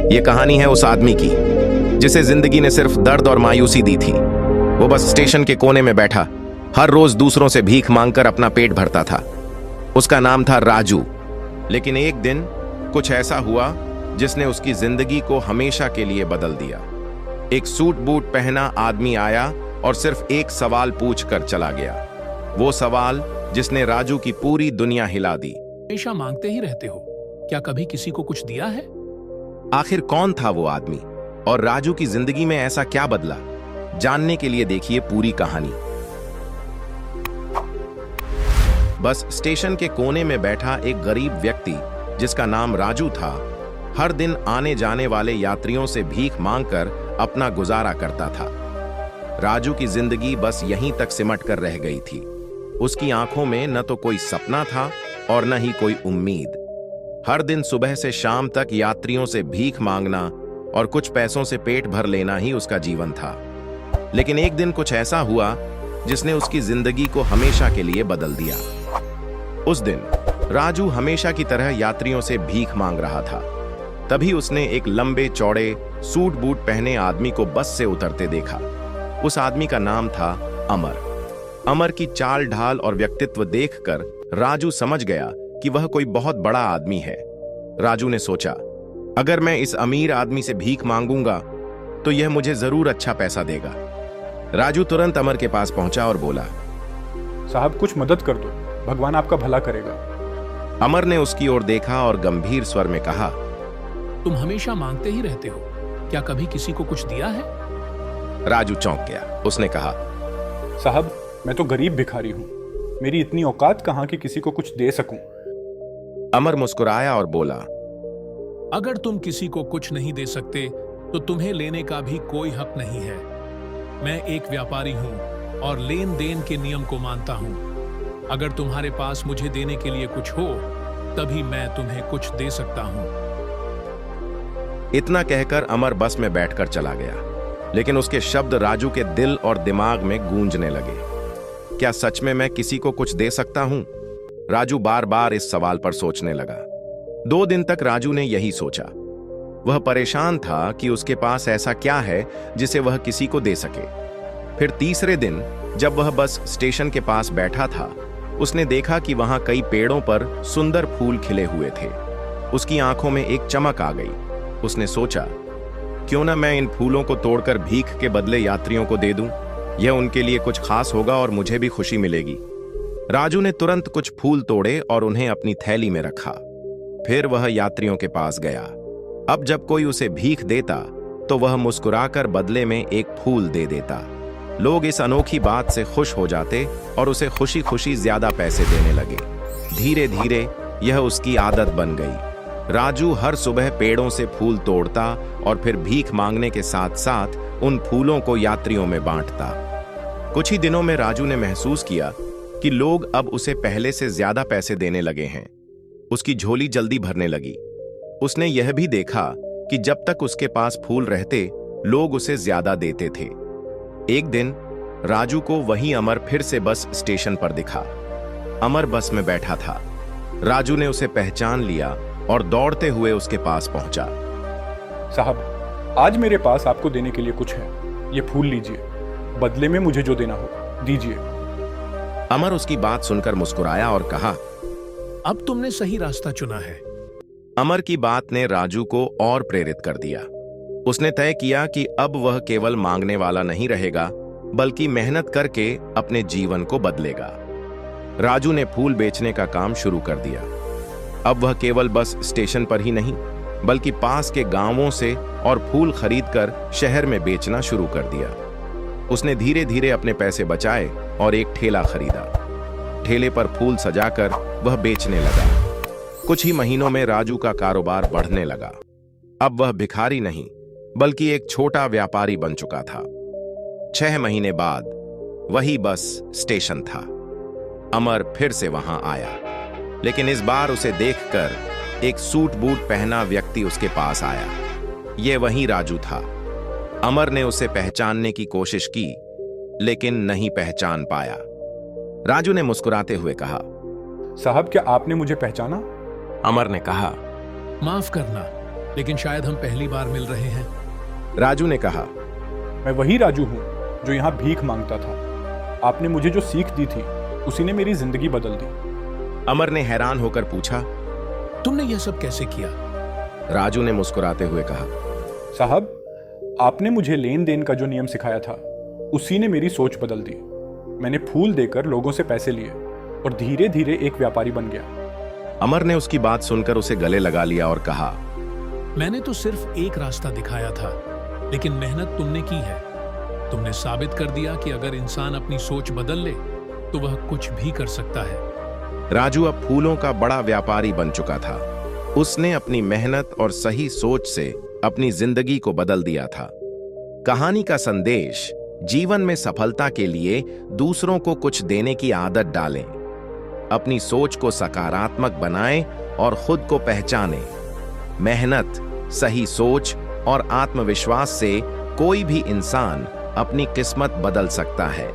ये कहानी है उस आदमी की जिसे जिंदगी ने सिर्फ दर्द और मायूसी दी थी। वो बस स्टेशन के कोने में बैठा हर रोज दूसरों से भीख मांगकर अपना पेट भरता था। उसका नाम था राजू। लेकिन एक दिन कुछ ऐसा हुआ जिसने उसकी जिंदगी को हमेशा के लिए बदल दिया। एक सूट बूट पहना आदमी आया और सिर्फ एक सवाल पूछकर चला गया। वो सवाल जिसने राजू की पूरी दुनिया हिला दी। हमेशा मांगते ही रहते हो, क्या कभी किसी को कुछ दिया है? आखिर कौन था वो आदमी और राजू की जिंदगी में ऐसा क्या बदला? जानने के लिए देखिए पूरी कहानी। बस स्टेशन के कोने में बैठा एक गरीब व्यक्ति जिसका नाम राजू था, हर दिन आने जाने वाले यात्रियों से भीख मांगकर अपना गुजारा करता था। राजू की जिंदगी बस यहीं तक सिमट कर रह गई थी। उसकी आंखों में न तो कोई सपना था और न ही कोई उम्मीद। हर दिन सुबह से शाम तक यात्रियों से भीख मांगना और कुछ पैसों से पेट भर लेना ही उसका जीवन था। लेकिन एक दिन कुछ ऐसा हुआ जिसने उसकी जिंदगी को हमेशा के लिए बदल दिया। उस दिन राजू हमेशा की तरह यात्रियों से भीख मांग रहा था। तभी उसने एक लंबे चौड़े सूट बूट पहने आदमी को बस से उतरते देखा। उस आदमी का नाम था अमर। अमर की चाल ढाल और व्यक्तित्व देखकर राजू समझ गया कि वह कोई बहुत बड़ा आदमी है। राजू ने सोचा, अगर मैं इस अमीर आदमी से भीख मांगूंगा तो यह मुझे जरूर अच्छा पैसा देगा। राजू तुरंत अमर के पास पहुंचा और बोला, साहब कुछ मदद कर दो, भगवान आपका भला करेगा। अमर ने उसकी ओर देखा और गंभीर स्वर में कहा, तुम हमेशा मांगते ही रहते हो, क्या कभी किसी को कुछ दिया है? राजू चौंक गया। उसने कहा, साहब मैं तो गरीब भिखारी हूँ, मेरी इतनी औकात कहाँ कि किसी को कुछ दे सकूं। अमर मुस्कुराया और बोला, अगर तुम किसी को कुछ नहीं दे सकते तो तुम्हें लेने का भी कोई हक नहीं है। मैं एक व्यापारी हूं और लेन देन के नियम को मानता हूं। अगर तुम्हारे पास मुझे देने के लिए कुछ हो तभी मैं तुम्हें कुछ दे सकता हूं। इतना कहकर अमर बस में बैठकर चला गया। लेकिन उसके शब्द राजू के दिल और दिमाग में गूंजने लगे। क्या सच में मैं किसी को कुछ दे सकता हूं? राजू बार बार इस सवाल पर सोचने लगा। 2 दिन तक राजू ने यही सोचा। वह परेशान था कि उसके पास ऐसा क्या है जिसे वह किसी को दे सके। फिर तीसरे दिन जब वह बस स्टेशन के पास बैठा था, उसने देखा कि वहां कई पेड़ों पर सुंदर फूल खिले हुए थे। उसकी आंखों में एक चमक आ गई। उसने सोचा, क्यों ना मैं इन फूलों को तोड़कर भीख के बदले यात्रियों को दे दूं? यह उनके लिए कुछ खास होगा और मुझे भी खुशी मिलेगी। राजू ने तुरंत कुछ फूल तोड़े और उन्हें अपनी थैली में रखा। फिर वह यात्रियों के पास गया। अब जब कोई उसे भीख देता तो वह मुस्कुराकर बदले में एक फूल दे देता। लोग इस अनोखी बात से खुश हो जाते और उसे खुशी खुशी ज्यादा पैसे देने लगे। धीरे धीरे यह उसकी आदत बन गई। राजू हर सुबह पेड़ों से फूल तोड़ता और फिर भीख मांगने के साथ साथ उन फूलों को यात्रियों में बांटता। कुछ ही दिनों में राजू ने महसूस किया कि लोग अब उसे पहले से ज्यादा पैसे देने लगे हैं। उसकी झोली जल्दी भरने लगी। उसने यह भी देखा कि जब तक उसके पास फूल रहते, लोग उसे ज्यादा देते थे। एक दिन राजू को वही अमर फिर से बस स्टेशन पर दिखा। अमर बस में बैठा था। राजू ने उसे पहचान लिया और दौड़ते हुए उसके पास पहुंचा। साहब आज मेरे पास आपको देने के लिए कुछ है, ये फूल लीजिए, बदले में मुझे जो देना हो दीजिए। अमर उसकी बात सुनकर मुस्कुराया और कहा, अब तुमने सही रास्ता चुना है। अमर की बात ने राजू को और प्रेरित कर दिया। उसने तय किया कि अब वह केवल मांगने वाला नहीं रहेगा, बल्कि मेहनत करके अपने जीवन को बदलेगा। राजू ने फूल बेचने का काम शुरू कर दिया। अब वह केवल बस स्टेशन पर ही नहीं, बल्कि पास के गांवों से और फूल खरीदकर शहर में बेचना शुरू कर दिया। उसने धीरे धीरे अपने पैसे बचाए और एक ठेला खरीदा। ठेले पर फूल सजाकर वह बेचने लगा। कुछ ही महीनों में राजू का कारोबार बढ़ने लगा। अब वह भिखारी नहीं, बल्कि एक छोटा व्यापारी बन चुका था। 6 महीने बाद वही बस स्टेशन था। अमर फिर से वहां आया, लेकिन इस बार उसे देखकर एक सूट बूट पहना व्यक्ति उसके पास आया। यह वही राजू था। अमर ने उसे पहचानने की कोशिश की, लेकिन नहीं पहचान पाया। राजू ने मुस्कुराते हुए कहा, साहब क्या आपने मुझे पहचाना? अमर ने कहा, माफ करना, लेकिन शायद हम पहली बार मिल रहे हैं। राजू ने कहा। मैं वही राजू हूँ जो यहाँ भीख मांगता था। आपने मुझे जो सीख दी थी उसी ने मेरी जिंदगी बदल दी। अमर ने हैरान होकर पूछा, तुमने यह सब कैसे किया? राजू ने मुस्कुराते हुए कहा, साहब, आपने मुझे लेन देन का जो नियम सिखाया था उसी ने मेरी सोच बदल दी। मैंने फूल देकर लोगों से पैसे लिए और धीरे धीरे एक व्यापारी बन गया। अमर ने उसकी बात सुनकर उसे गले लगा लिया और कहा, मैंने तो सिर्फ एक रास्ता दिखाया था, लेकिन मेहनत तुमने की है। तुमने साबित कर दिया कि अगर इंसान अपनी सोच बदल ले तो वह कुछ भी कर सकता है। राजू अब फूलों का बड़ा व्यापारी बन चुका था। उसने अपनी मेहनत और सही सोच से अपनी जिंदगी को बदल दिया था। कहानी का संदेश, जीवन में सफलता के लिए दूसरों को कुछ देने की आदत डालें, अपनी सोच को सकारात्मक बनाएं और खुद को पहचानें। मेहनत, सही सोच और आत्मविश्वास से कोई भी इंसान अपनी किस्मत बदल सकता है।